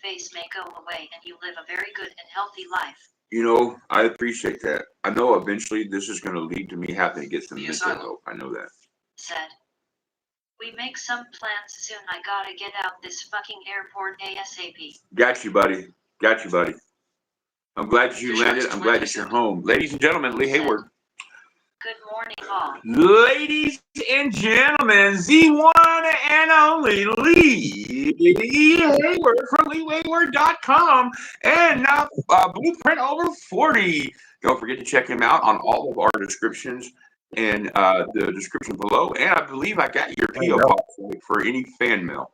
face may go away and you live a very good and healthy life. You know, I appreciate that. I know eventually this is going to lead to me having to get some mental help. I know that. Said. We make some plans soon. I gotta get out this fucking airport ASAP. Got you, buddy. Got you, buddy. I'm glad you landed. I'm glad that you're home. Ladies and gentlemen, Lee Hayward. Good morning, all. Ladies and gentlemen, the one and only Lee Hayward from LeeHayward.com and Blueprint Over 40. Don't forget to check him out on all of our descriptions and the description below. And I believe I got your P.O. box for any fan mail.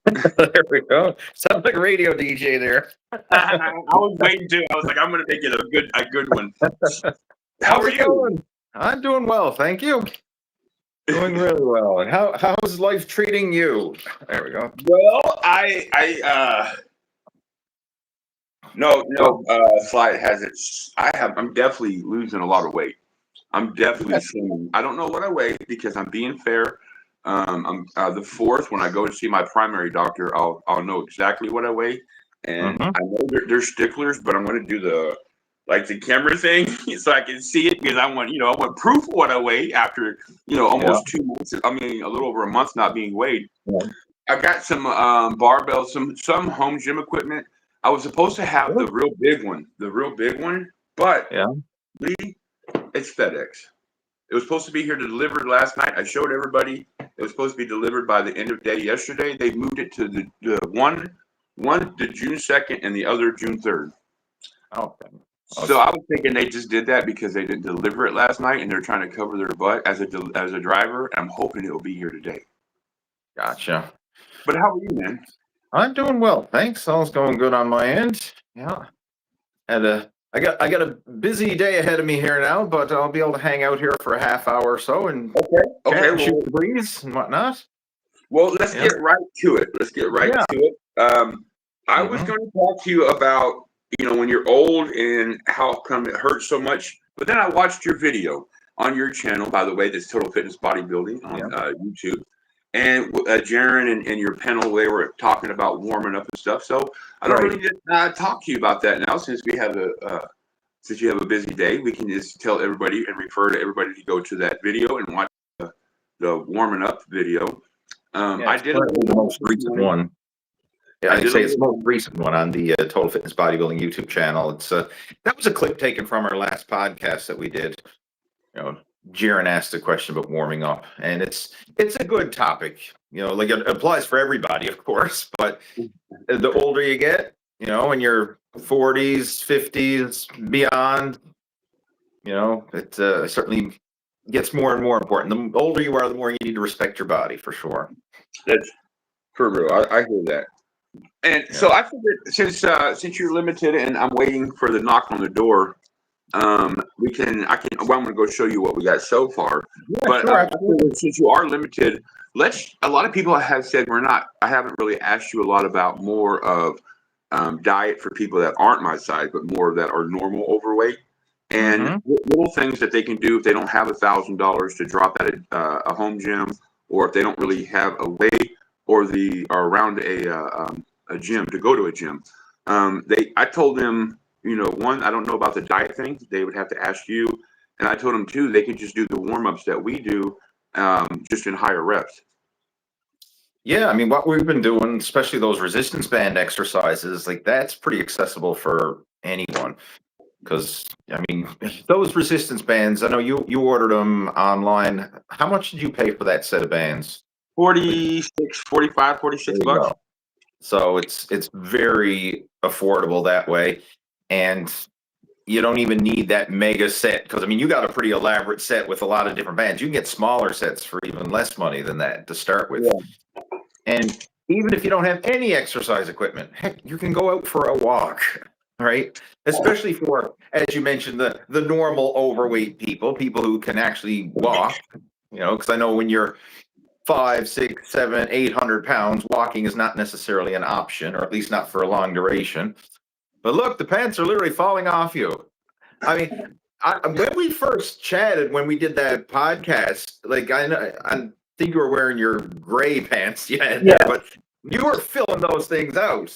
There we go. Sounds like a radio DJ there. I was waiting to. I was like, I'm going to make it a good one. How are you? Going? I'm doing well, thank you. Doing really well. And how's life treating you? There we go. Well, slide has it. I'm definitely losing a lot of weight. I'm definitely seeing. I don't know what I weigh because I'm being fair. I'm the 4th when I go to see my primary doctor. I'll know exactly what I weigh, and I know they're sticklers, but I'm going to do the camera thing so I can see it because I want proof of what I weigh after almost 2 months. I mean, a little over a month not being weighed. Yeah. I got some barbells, some home gym equipment. I was supposed to have the real big one, but Lee, it's FedEx. It was supposed to be here to deliver last night. I showed everybody. It was supposed to be delivered by the end of day yesterday. They moved it to the one to June 2nd and the other June 3rd. Okay. So I was thinking they just did that because they didn't deliver it last night and they're trying to cover their butt as a driver. And I'm hoping it'll be here today. Gotcha. But how are you, man? I'm doing well, thanks. All's going good on my end. Yeah. I got a busy day ahead of me here now, but I'll be able to hang out here for a half hour or so and shoot the breeze and whatnot. Well, let's get right to it. To it. I was going to talk to you about when you're old and how come it hurts so much. But then I watched your video on your channel, by the way, that's Total Fitness Bodybuilding on YouTube. And Jaron and your panel, they were talking about warming up and stuff. So I don't really talk to you about that now, since we have since you have a busy day. We can just tell everybody and refer to everybody to go to that video and watch the warming up video. I did the most recent one. Yeah, I'd say it's the most recent one on the Total Fitness Bodybuilding YouTube channel. It's that was a clip taken from our last podcast that we did. Jaron asked a question about warming up, and it's a good topic. It applies for everybody, of course, but the older you get, in your 40s, 50s, beyond, it certainly gets more and more important. The older you are, the more you need to respect your body, for sure. That's for real. I hear that. And so I figured, since you're limited and I'm waiting for the knock on the door, I'm going to go show you what we got so far. Yeah, but since you are limited, a lot of people have said I haven't really asked you a lot about more of diet for people that aren't my size, but more that are normal overweight, and little things that they can do if they don't have $1,000 to drop at a home gym, or if they don't really have a way or around a gym to go to a gym. I told them, one, I don't know about the diet thing. They would have to ask you. And I told them, two, they could just do the warm-ups that we do, just in higher reps. Yeah, I mean, what we've been doing, especially those resistance band exercises, that's pretty accessible for anyone. Because, I mean, those resistance bands, I know you ordered them online. How much did you pay for that set of bands? 46 bucks. So it's very affordable that way. And you don't even need that mega set, because I mean, you got a pretty elaborate set with a lot of different bands. You can get smaller sets for even less money than that to start with. Yeah. And even if you don't have any exercise equipment, heck, you can go out for a walk, right? Especially for, as you mentioned, the normal overweight people who can actually walk, because I know when you're 5, 6, 7, 800 pounds, walking is not necessarily an option, or at least not for a long duration. But look, the pants are literally falling off you. I mean, when we first chatted, when we did that podcast, I think you were wearing your gray pants, but you were filling those things out.